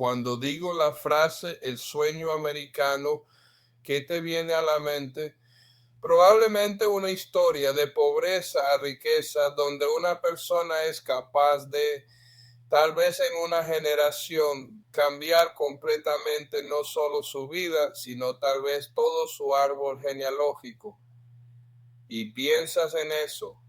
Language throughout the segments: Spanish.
Cuando digo la frase el sueño americano, ¿qué te viene a la mente? Probablemente una historia de pobreza a riqueza donde una persona es capaz de, tal vez en una generación, cambiar completamente no solo su vida, sino tal vez todo su árbol genealógico. Y piensas en eso.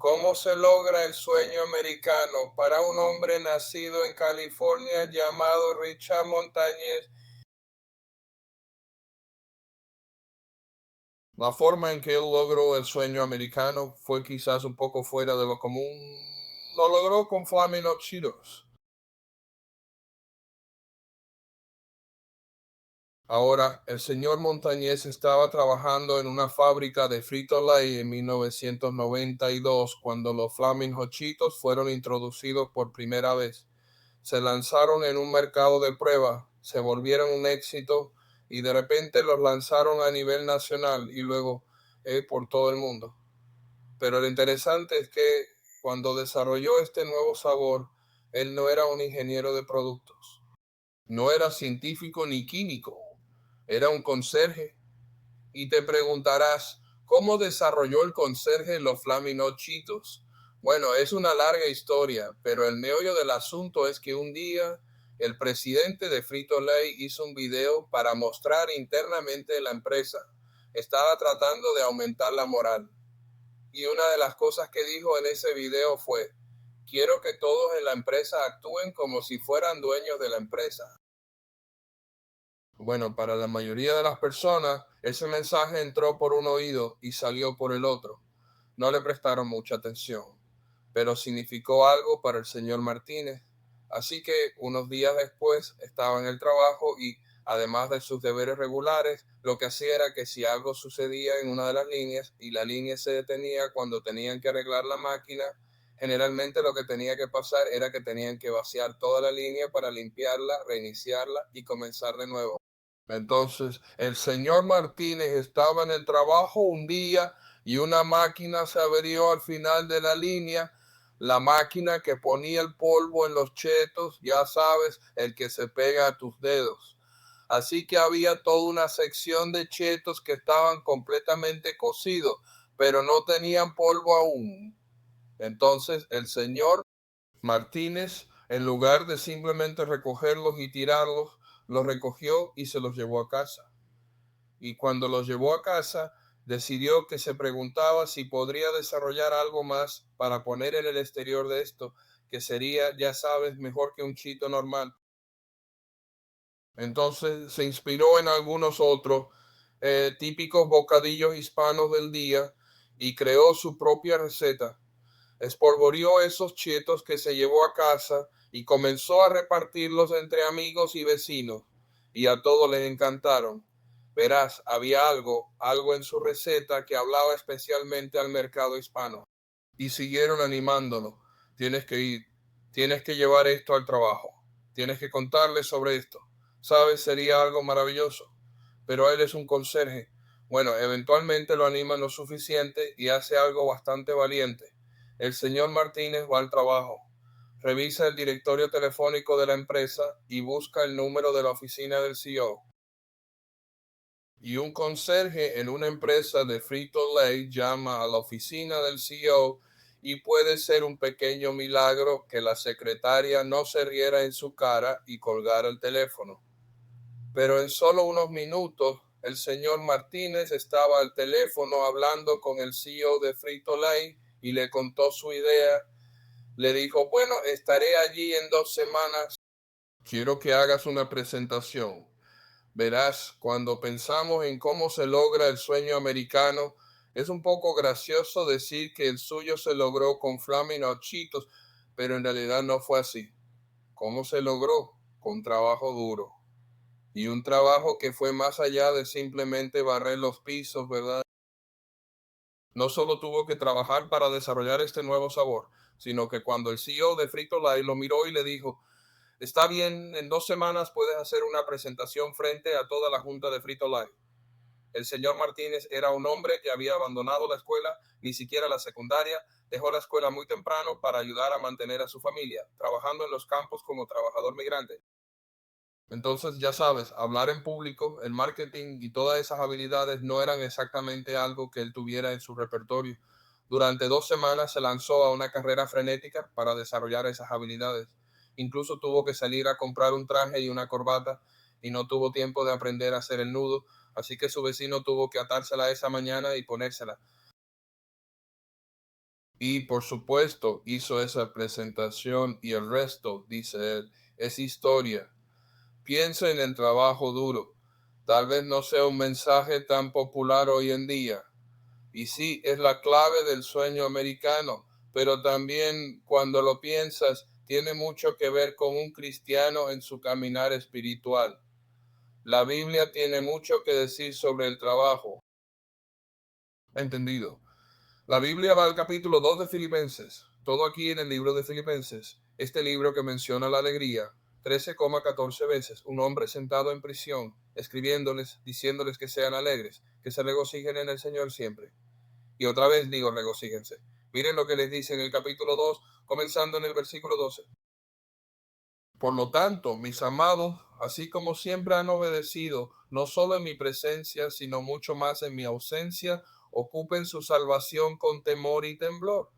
¿Cómo se logra el sueño americano para un hombre nacido en California llamado Richard Montañez? La forma en que él logró el sueño americano fue quizás un poco fuera de lo común. Lo logró con Flaming Hot Cheetos. Ahora, el señor Montañez estaba trabajando en una fábrica de Frito-Lay en 1992 cuando los Flaming Hot Cheetos fueron introducidos por primera vez. Se lanzaron en un mercado de prueba, se volvieron un éxito y de repente los lanzaron a nivel nacional y luego por todo el mundo. Pero lo interesante es que cuando desarrolló este nuevo sabor, él no era un ingeniero de productos, no era científico ni químico, era un conserje. Y te preguntarás, ¿cómo desarrolló el conserje los Flaming Hot Cheetos? Bueno, es una larga historia, pero el meollo del asunto es que un día el presidente de Frito-Lay hizo un video para mostrar internamente la empresa. Estaba tratando de aumentar la moral. Y una de las cosas que dijo en ese video fue, quiero que todos en la empresa actúen como si fueran dueños de la empresa. Bueno, para la mayoría de las personas, ese mensaje entró por un oído y salió por el otro. No le prestaron mucha atención, pero significó algo para el señor Martínez. Así que unos días después estaba en el trabajo y, además de sus deberes regulares, lo que hacía era que si algo sucedía en una de las líneas y la línea se detenía cuando tenían que arreglar la máquina, generalmente lo que tenía que pasar era que tenían que vaciar toda la línea para limpiarla, reiniciarla y comenzar de nuevo. Entonces, el señor Martínez estaba en el trabajo un día y una máquina se averió al final de la línea. La máquina que ponía el polvo en los chetos, ya sabes, el que se pega a tus dedos. Así que había toda una sección de chetos que estaban completamente cocidos, pero no tenían polvo aún. Entonces, el señor Martínez, en lugar de simplemente recogerlos y tirarlos, los recogió y se los llevó a casa. Y cuando los llevó a casa, decidió que se preguntaba si podría desarrollar algo más para poner en el exterior de esto, que sería, ya sabes, mejor que un chito normal. Entonces se inspiró en algunos otros típicos bocadillos hispanos del día y creó su propia receta. Espolvoreó esos chetos que se llevó a casa y comenzó a repartirlos entre amigos y vecinos, y a todos les encantaron. Verás, había algo en su receta que hablaba especialmente al mercado hispano. Y siguieron animándolo. Tienes que ir, tienes que llevar esto al trabajo, tienes que contarle sobre esto. Sabes, sería algo maravilloso. Pero él es un conserje. Bueno, eventualmente lo animan lo suficiente y hace algo bastante valiente. El señor Martínez va al trabajo, revisa el directorio telefónico de la empresa y busca el número de la oficina del CEO. Y un conserje en una empresa de Frito-Lay llama a la oficina del CEO y puede ser un pequeño milagro que la secretaria no se riera en su cara y colgara el teléfono. Pero en solo unos minutos, el señor Martínez estaba al teléfono hablando con el CEO de Frito-Lay y le contó su idea. Le dijo, bueno, estaré allí en 2 semanas. Quiero que hagas una presentación. Verás, cuando pensamos en cómo se logra el sueño americano, es un poco gracioso decir que el suyo se logró con Flaming Hot Cheetos, pero en realidad no fue así. ¿Cómo se logró? Con trabajo duro. Y un trabajo que fue más allá de simplemente barrer los pisos, ¿verdad? No solo tuvo que trabajar para desarrollar este nuevo sabor, sino que cuando el CEO de Frito-Lay lo miró y le dijo, está bien, en 2 semanas puedes hacer una presentación frente a toda la junta de Frito-Lay. El señor Martínez era un hombre que había abandonado la escuela, ni siquiera la secundaria, dejó la escuela muy temprano para ayudar a mantener a su familia, trabajando en los campos como trabajador migrante. Entonces, ya sabes, hablar en público, el marketing y todas esas habilidades no eran exactamente algo que él tuviera en su repertorio. Durante 2 semanas se lanzó a una carrera frenética para desarrollar esas habilidades. Incluso tuvo que salir a comprar un traje y una corbata y no tuvo tiempo de aprender a hacer el nudo, así que su vecino tuvo que atársela esa mañana y ponérsela. Y por supuesto hizo esa presentación y el resto, dice él, es historia. Piensa en el trabajo duro. Tal vez no sea un mensaje tan popular hoy en día. Y sí, es la clave del sueño americano, pero también cuando lo piensas, tiene mucho que ver con un cristiano en su caminar espiritual. La Biblia tiene mucho que decir sobre el trabajo. Entendido. La Biblia va al capítulo 2 de Filipenses, todo aquí en el libro de Filipenses, este libro que menciona la alegría 13,14 veces, un hombre sentado en prisión, escribiéndoles, diciéndoles que sean alegres, que se regocijen en el Señor siempre. Y otra vez digo, regocíjense. Miren lo que les dice en el capítulo 2, comenzando en el versículo 12. Por lo tanto, mis amados, así como siempre han obedecido, no solo en mi presencia, sino mucho más en mi ausencia, ocupen su salvación con temor y temblor,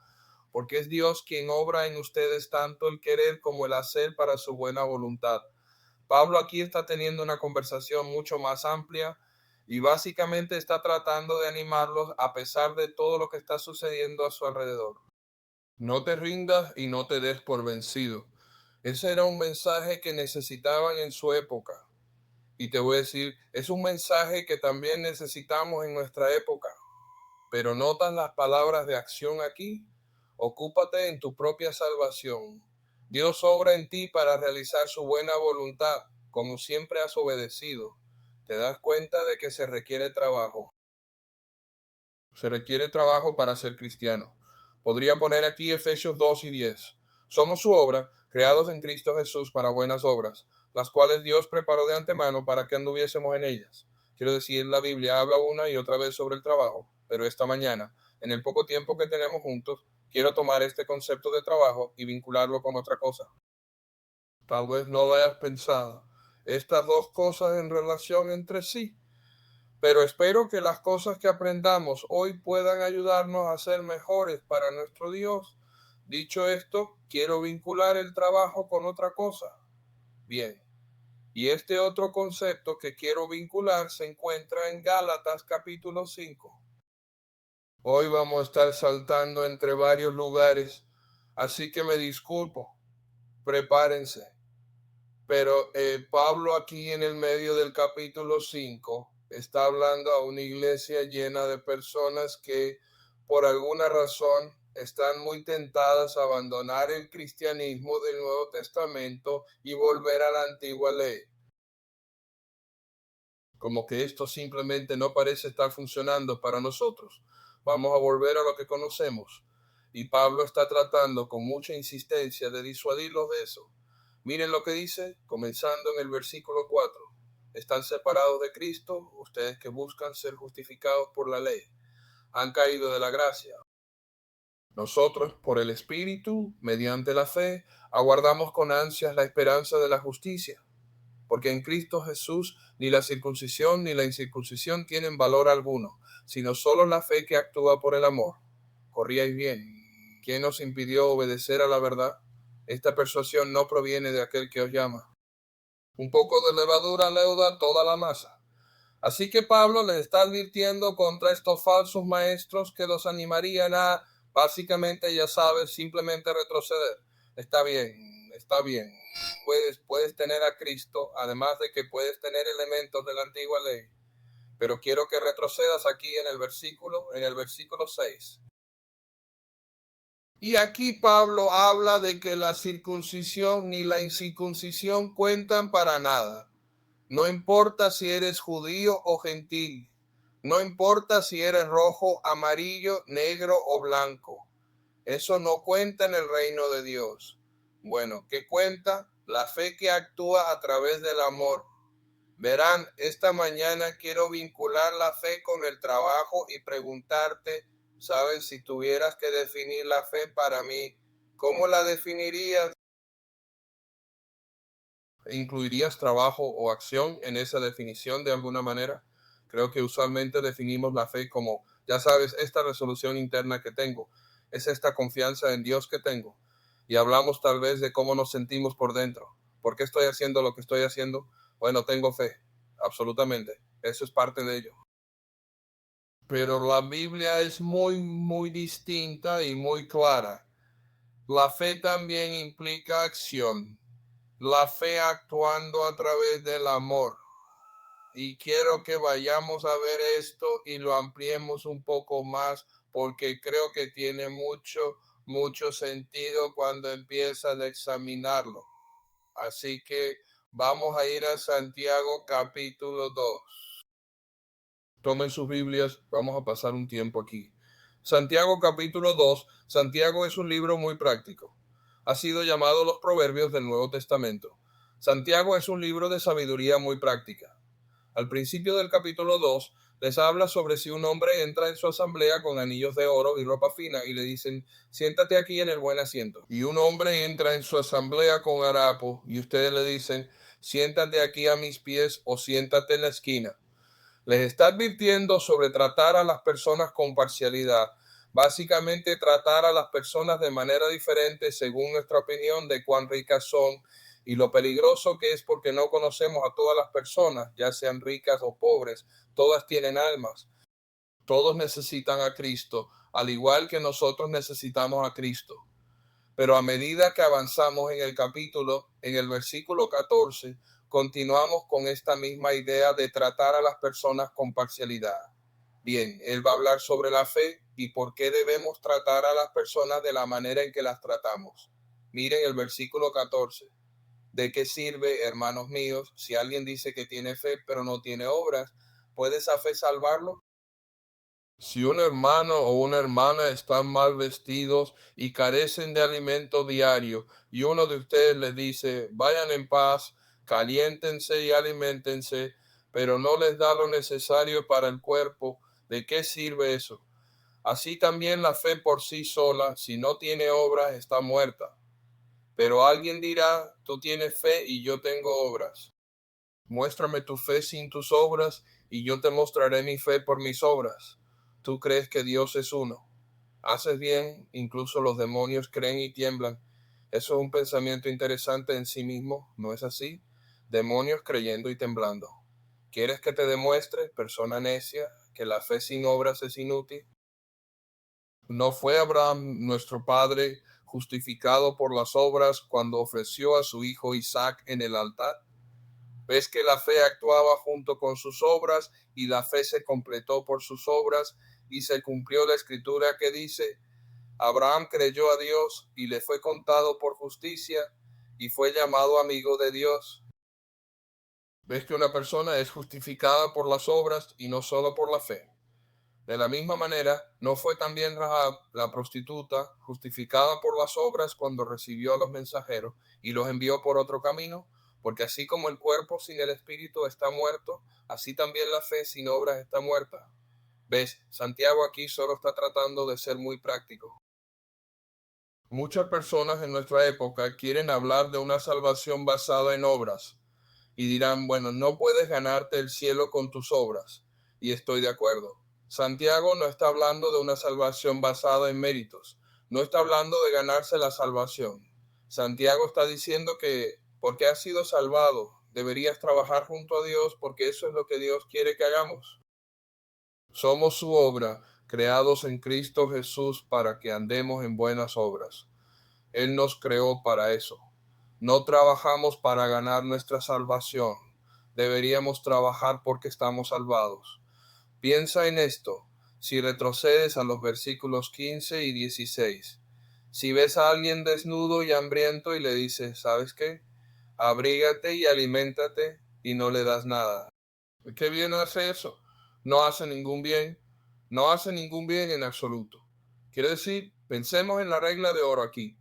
porque es Dios quien obra en ustedes tanto el querer como el hacer para su buena voluntad. Pablo aquí está teniendo una conversación mucho más amplia y básicamente está tratando de animarlos a pesar de todo lo que está sucediendo a su alrededor. No te rindas y no te des por vencido. Ese era un mensaje que necesitaban en su época. Y te voy a decir, es un mensaje que también necesitamos en nuestra época. Pero notas las palabras de acción aquí. Ocúpate en tu propia salvación. Dios obra en ti para realizar su buena voluntad, como siempre has obedecido. Te das cuenta de que se requiere trabajo. Se requiere trabajo para ser cristiano. Podría poner aquí Efesios 2 y 10. Somos su obra, creados en Cristo Jesús para buenas obras, las cuales Dios preparó de antemano para que anduviésemos en ellas. Quiero decir, la Biblia habla una y otra vez sobre el trabajo, pero esta mañana, en el poco tiempo que tenemos juntos, quiero tomar este concepto de trabajo y vincularlo con otra cosa. Tal vez no lo hayas pensado. Estas dos cosas en relación entre sí, pero espero que las cosas que aprendamos hoy puedan ayudarnos a ser mejores para nuestro Dios. Dicho esto, quiero vincular el trabajo con otra cosa. Bien, y este otro concepto que quiero vincular se encuentra en Gálatas capítulo 5. Hoy vamos a estar saltando entre varios lugares, así que me disculpo, prepárense. Pero Pablo aquí en el medio del capítulo 5 está hablando a una iglesia llena de personas que por alguna razón están muy tentadas a abandonar el cristianismo del Nuevo Testamento y volver a la antigua ley. Como que esto simplemente no parece estar funcionando para nosotros. Vamos a volver a lo que conocemos. Y Pablo está tratando con mucha insistencia de disuadirlos de eso. Miren lo que dice, comenzando en el versículo 4. Están separados de Cristo, ustedes que buscan ser justificados por la ley. Han caído de la gracia. Nosotros, por el Espíritu, mediante la fe, aguardamos con ansias la esperanza de la justicia, porque en Cristo Jesús ni la circuncisión ni la incircuncisión tienen valor alguno, sino solo la fe que actúa por el amor. Corríais bien. ¿Quién os impidió obedecer a la verdad? Esta persuasión no proviene de aquel que os llama. Un poco de levadura leuda toda la masa. Así que Pablo les está advirtiendo contra estos falsos maestros que los animarían a, básicamente, ya sabes, simplemente retroceder. Está bien, está bien. Puedes tener a Cristo, además de que puedes tener elementos de la antigua ley. Pero quiero que retrocedas aquí en el versículo 6. Y aquí Pablo habla de que la circuncisión ni la incircuncisión cuentan para nada. No importa si eres judío o gentil. No importa si eres rojo, amarillo, negro o blanco. Eso no cuenta en el reino de Dios. Bueno, ¿qué cuenta? La fe que actúa a través del amor. Verán, esta mañana quiero vincular la fe con el trabajo y preguntarte, ¿sabes? Si tuvieras que definir la fe para mí, ¿cómo la definirías? ¿Incluirías trabajo o acción en esa definición de alguna manera? Creo que usualmente definimos la fe como, ya sabes, esta resolución interna que tengo, es esta confianza en Dios que tengo. Y hablamos tal vez de cómo nos sentimos por dentro. ¿Por qué estoy haciendo lo que estoy haciendo? Bueno, tengo fe, absolutamente. Eso es parte de ello. Pero la Biblia es muy distinta y muy clara. La fe también implica acción. La fe actuando a través del amor. Y quiero que vayamos a ver esto y lo ampliemos un poco más porque creo que tiene mucho sentido cuando empiezas a examinarlo. Así que vamos a ir a Santiago capítulo 2. Tomen sus Biblias, vamos a pasar un tiempo aquí. Santiago capítulo 2. Santiago es un libro muy práctico. Ha sido llamado los Proverbios del Nuevo Testamento. Santiago es un libro de sabiduría muy práctica. Al principio del capítulo 2 les habla sobre si un hombre entra en su asamblea con anillos de oro y ropa fina y le dicen, siéntate aquí en el buen asiento. Y un hombre entra en su asamblea con harapo y ustedes le dicen, siéntate aquí a mis pies o siéntate en la esquina. Les está advirtiendo sobre tratar a las personas con parcialidad. Básicamente tratar a las personas de manera diferente según nuestra opinión de cuán ricas son y lo peligroso que es porque no conocemos a todas las personas, ya sean ricas o pobres. Todas tienen almas. Todos necesitan a Cristo, al igual que nosotros necesitamos a Cristo. Pero a medida que avanzamos en el capítulo, en el versículo 14, continuamos con esta misma idea de tratar a las personas con parcialidad. Bien, él va a hablar sobre la fe y por qué debemos tratar a las personas de la manera en que las tratamos. Miren el versículo 14. ¿De qué sirve, hermanos míos, si alguien dice que tiene fe pero no tiene obras? ¿Puede esa fe salvarlo? Si un hermano o una hermana están mal vestidos y carecen de alimento diario, y uno de ustedes les dice, vayan en paz, caliéntense y aliméntense, pero no les da lo necesario para el cuerpo, ¿de qué sirve eso? Así también la fe por sí sola, si no tiene obras, está muerta. Pero alguien dirá, tú tienes fe y yo tengo obras. Muéstrame tu fe sin tus obras y yo te mostraré mi fe por mis obras. Tú crees que Dios es uno. Haces bien, incluso los demonios creen y tiemblan. Eso es un pensamiento interesante en sí mismo, ¿no es así? Demonios creyendo y temblando. ¿Quieres que te demuestre, persona necia, que la fe sin obras es inútil? ¿No fue Abraham, nuestro padre, justificado por las obras cuando ofreció a su hijo Isaac en el altar? ¿Ves que la fe actuaba junto con sus obras y la fe se completó por sus obras y se cumplió la escritura que dice, Abraham creyó a Dios y le fue contado por justicia y fue llamado amigo de Dios? ¿Ves que una persona es justificada por las obras y no solo por la fe? De la misma manera, ¿no fue también Rahab, la prostituta, justificada por las obras cuando recibió a los mensajeros y los envió por otro camino? Porque así como el cuerpo sin el espíritu está muerto, así también la fe sin obras está muerta. ¿Ves? Santiago aquí solo está tratando de ser muy práctico. Muchas personas en nuestra época quieren hablar de una salvación basada en obras y dirán, bueno, no puedes ganarte el cielo con tus obras. Y estoy de acuerdo. Santiago no está hablando de una salvación basada en méritos. No está hablando de ganarse la salvación. Santiago está diciendo que porque has sido salvado, deberías trabajar junto a Dios porque eso es lo que Dios quiere que hagamos. Somos su obra, creados en Cristo Jesús para que andemos en buenas obras. Él nos creó para eso. No trabajamos para ganar nuestra salvación. Deberíamos trabajar porque estamos salvados. Piensa en esto. Si retrocedes a los versículos 15 y 16. Si ves a alguien desnudo y hambriento y le dices, ¿sabes qué? Abrígate y aliméntate y no le das nada. ¿Qué bien hace eso? No hace ningún bien. No hace ningún bien en absoluto. Quiere decir, pensemos en la regla de oro aquí.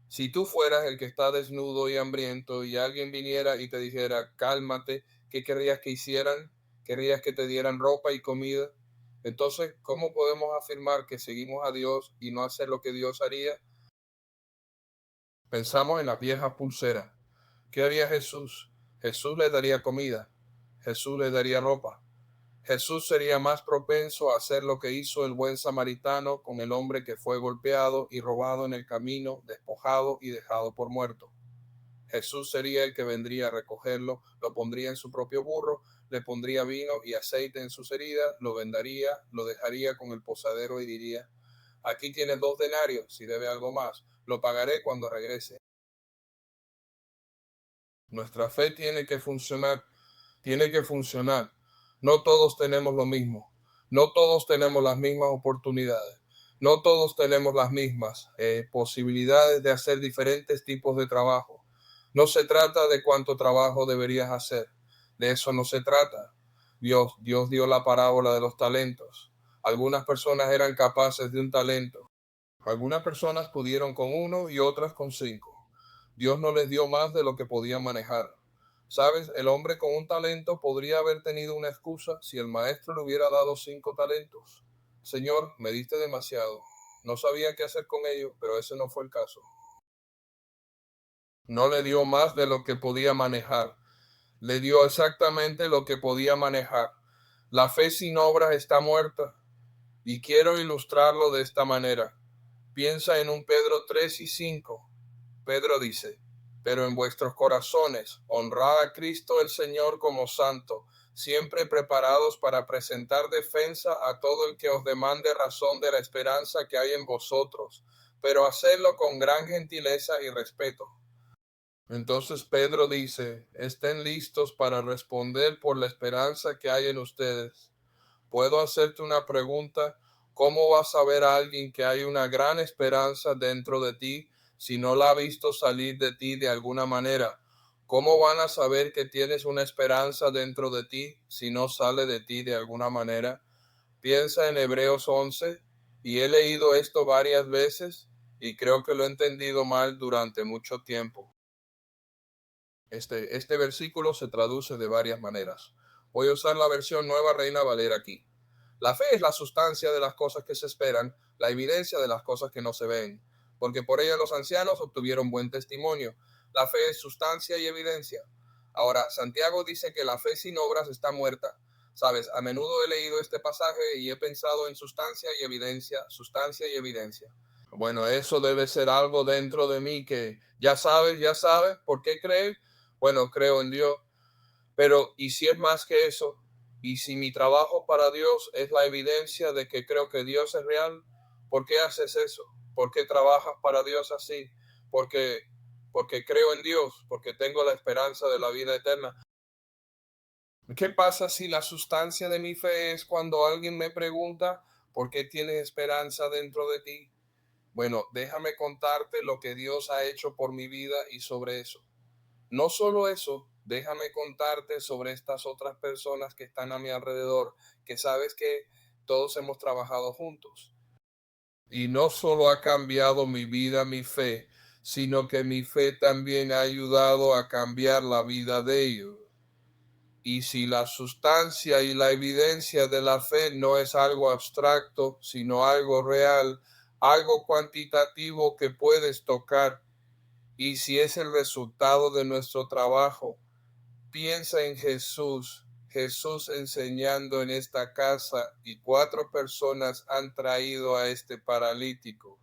Si tú fueras el que está desnudo y hambriento y alguien viniera y te dijera, cálmate, ¿qué querrías que hicieran? ¿Querrías que te dieran ropa y comida? Entonces, ¿cómo podemos afirmar que seguimos a Dios y no hacer lo que Dios haría? Pensamos en las viejas pulseras. ¿Qué haría Jesús? Jesús le daría comida, Jesús le daría ropa. Jesús sería más propenso a hacer lo que hizo el buen samaritano con el hombre que fue golpeado y robado en el camino, despojado y dejado por muerto. Jesús sería el que vendría a recogerlo, lo pondría en su propio burro, le pondría vino y aceite en sus heridas, lo vendaría, lo dejaría con el posadero y diría: aquí tiene 2 denarios, si debe algo más, lo pagaré cuando regrese. Nuestra fe tiene que funcionar, tiene que funcionar. No todos tenemos lo mismo, no todos tenemos las mismas oportunidades, no todos tenemos las mismas posibilidades de hacer diferentes tipos de trabajo. No se trata de cuánto trabajo deberías hacer, de eso no se trata. Dios dio la parábola de los talentos. Algunas personas eran capaces de un talento, algunas personas pudieron con 1 y otras con 5. Dios no les dio más de lo que podían manejar. Sabes, el hombre con un talento podría haber tenido una excusa si el maestro le hubiera dado 5 talentos. Señor, me diste demasiado. No sabía qué hacer con ello, pero ese no fue el caso. No le dio más de lo que podía manejar. Le dio exactamente lo que podía manejar. La fe sin obras está muerta. Y quiero ilustrarlo de esta manera. Piensa en un Pedro 3:5. Pedro dice: pero en vuestros corazones honrad a Cristo el Señor como santo, siempre preparados para presentar defensa a todo el que os demande razón de la esperanza que hay en vosotros, pero hacedlo con gran gentileza y respeto. Entonces Pedro dice: estén listos para responder por la esperanza que hay en ustedes. ¿Puedo hacerte una pregunta? ¿Cómo vas a ver a alguien que hay una gran esperanza dentro de ti si no la ha visto salir de ti de alguna manera? ¿Cómo van a saber que tienes una esperanza dentro de ti si no sale de ti de alguna manera? Piensa en Hebreos 11, y he leído esto varias veces y creo que lo he entendido mal durante mucho tiempo. Este versículo se traduce de varias maneras. Voy a usar la versión Nueva Reina Valera aquí. La fe es la sustancia de las cosas que se esperan, la evidencia de las cosas que no se ven, porque por ella los ancianos obtuvieron buen testimonio. La fe es sustancia y evidencia. Ahora, Santiago dice que la fe sin obras está muerta. Sabes, a menudo he leído este pasaje y he pensado en sustancia y evidencia, sustancia y evidencia. Bueno, eso debe ser algo dentro de mí que ya sabes, ¿por qué creer? Bueno, creo en Dios, pero ¿y si es más que eso? ¿Y si mi trabajo para Dios es la evidencia de que creo que Dios es real? ¿Por qué haces eso? ¿Por qué trabajas para Dios así? Porque, porque creo en Dios, porque tengo la esperanza de la vida eterna. ¿Qué pasa si la sustancia de mi fe es cuando alguien me pregunta por qué tienes esperanza dentro de ti? Bueno, déjame contarte lo que Dios ha hecho por mi vida y sobre eso. No solo eso, déjame contarte sobre estas otras personas que están a mi alrededor, que sabes que todos hemos trabajado juntos. Y no solo ha cambiado mi vida, mi fe, sino que mi fe también ha ayudado a cambiar la vida de ellos. Y si la sustancia y la evidencia de la fe no es algo abstracto, sino algo real, algo cuantitativo que puedes tocar, y si es el resultado de nuestro trabajo, piensa en Jesús, Jesús enseñando en esta casa y 4 personas han traído a este paralítico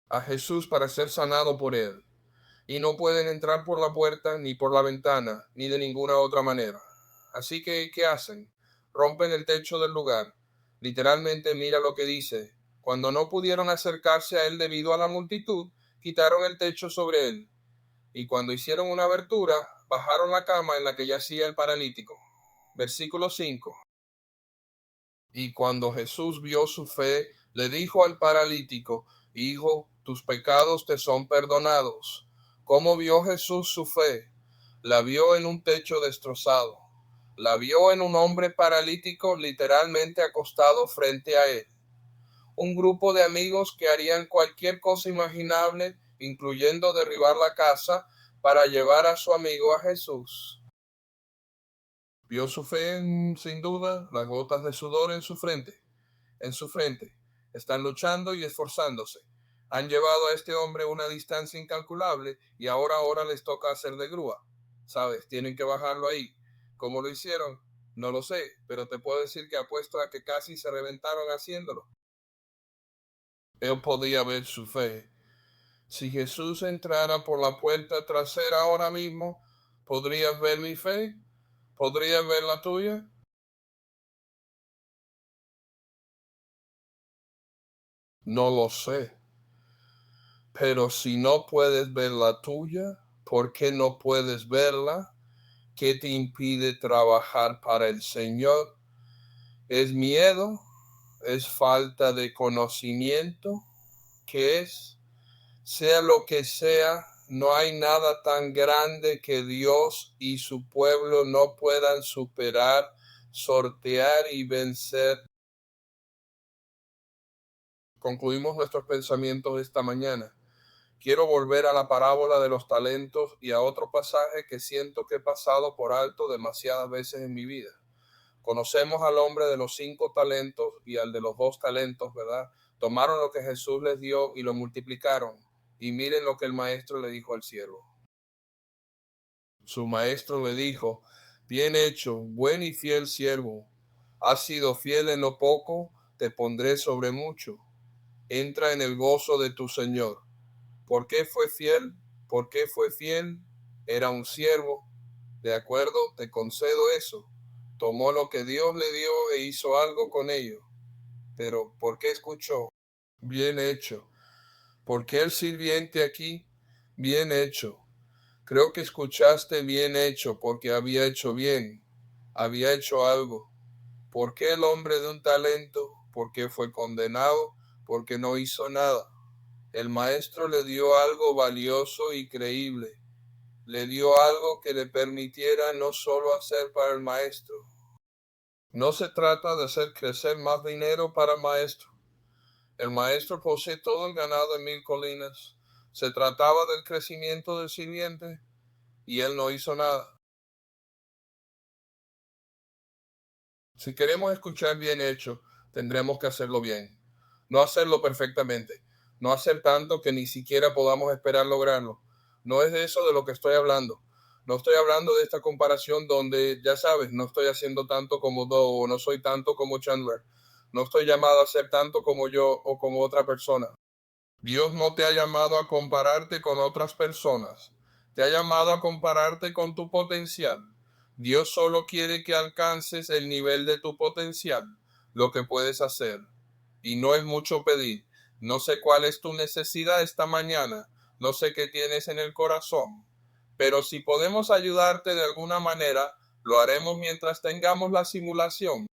a Jesús para ser sanado por él. Y no pueden entrar por la puerta, ni por la ventana, ni de ninguna otra manera. Así que, ¿qué hacen? Rompen el techo del lugar. Literalmente, mira lo que dice. Cuando no pudieron acercarse a él debido a la multitud, quitaron el techo sobre él. Y cuando hicieron una abertura, bajaron la cama en la que yacía el paralítico. Versículo 5. Y cuando Jesús vio su fe, le dijo al paralítico: hijo, tus pecados te son perdonados. ¿Cómo vio Jesús su fe? La vio en un techo destrozado. La vio en un hombre paralítico literalmente acostado frente a él. Un grupo de amigos que harían cualquier cosa imaginable, incluyendo derribar la casa, para llevar a su amigo a Jesús. Vio su fe, sin duda, las gotas de sudor en su frente. En su frente. Están luchando y esforzándose. Han llevado a este hombre una distancia incalculable y ahora les toca hacer de grúa. ¿Sabes? Tienen que bajarlo ahí. ¿Cómo lo hicieron? No lo sé, pero te puedo decir que apuesto a que casi se reventaron haciéndolo. Él podía ver su fe. Si Jesús entrara por la puerta trasera ahora mismo, ¿podrías ver mi fe? ¿Podrías ver la tuya? No lo sé. Pero si no puedes ver la tuya, ¿por qué no puedes verla? ¿Qué te impide trabajar para el Señor? ¿Es miedo? ¿Es falta de conocimiento? ¿Qué es? Sea lo que sea, no hay nada tan grande que Dios y su pueblo no puedan superar, sortear y vencer. Concluimos nuestros pensamientos esta mañana. Quiero volver a la parábola de los talentos y a otro pasaje que siento que he pasado por alto demasiadas veces en mi vida. Conocemos al hombre de los 5 talentos y al de los 2 talentos, ¿verdad? Tomaron lo que Jesús les dio y lo multiplicaron. Y miren lo que el maestro le dijo al siervo. Su maestro le dijo, bien hecho, buen y fiel siervo. Has sido fiel en lo poco, te pondré sobre mucho. Entra en el gozo de tu Señor. ¿Por qué fue fiel? ¿Por qué fue fiel? Era un siervo. De acuerdo, te concedo eso. Tomó lo que Dios le dio e hizo algo con ello. Pero ¿por qué escuchó? Bien hecho. ¿Por qué el sirviente aquí? Bien hecho. Creo que escuchaste bien hecho porque había hecho bien. Había hecho algo. ¿Por qué el hombre de un talento? ¿Por qué fue condenado? Porque no hizo nada. El maestro le dio algo valioso y creíble. Le dio algo que le permitiera no solo hacer para el maestro. No se trata de hacer crecer más dinero para el maestro. El maestro posee todo el ganado en 1000 colinas. Se trataba del crecimiento del sirviente y él no hizo nada. Si queremos escuchar bien hecho, tendremos que hacerlo bien. No hacerlo perfectamente. No hacer tanto que ni siquiera podamos esperar lograrlo. No es de eso de lo que estoy hablando. No estoy hablando de esta comparación donde, ya sabes, no estoy haciendo tanto como Doe o no soy tanto como Chandler. No estoy llamado a ser tanto como yo o como otra persona. Dios no te ha llamado a compararte con otras personas. Te ha llamado a compararte con tu potencial. Dios solo quiere que alcances el nivel de tu potencial, lo que puedes hacer. Y no es mucho pedir. No sé cuál es tu necesidad esta mañana. No sé qué tienes en el corazón. Pero si podemos ayudarte de alguna manera, lo haremos mientras tengamos la simulación.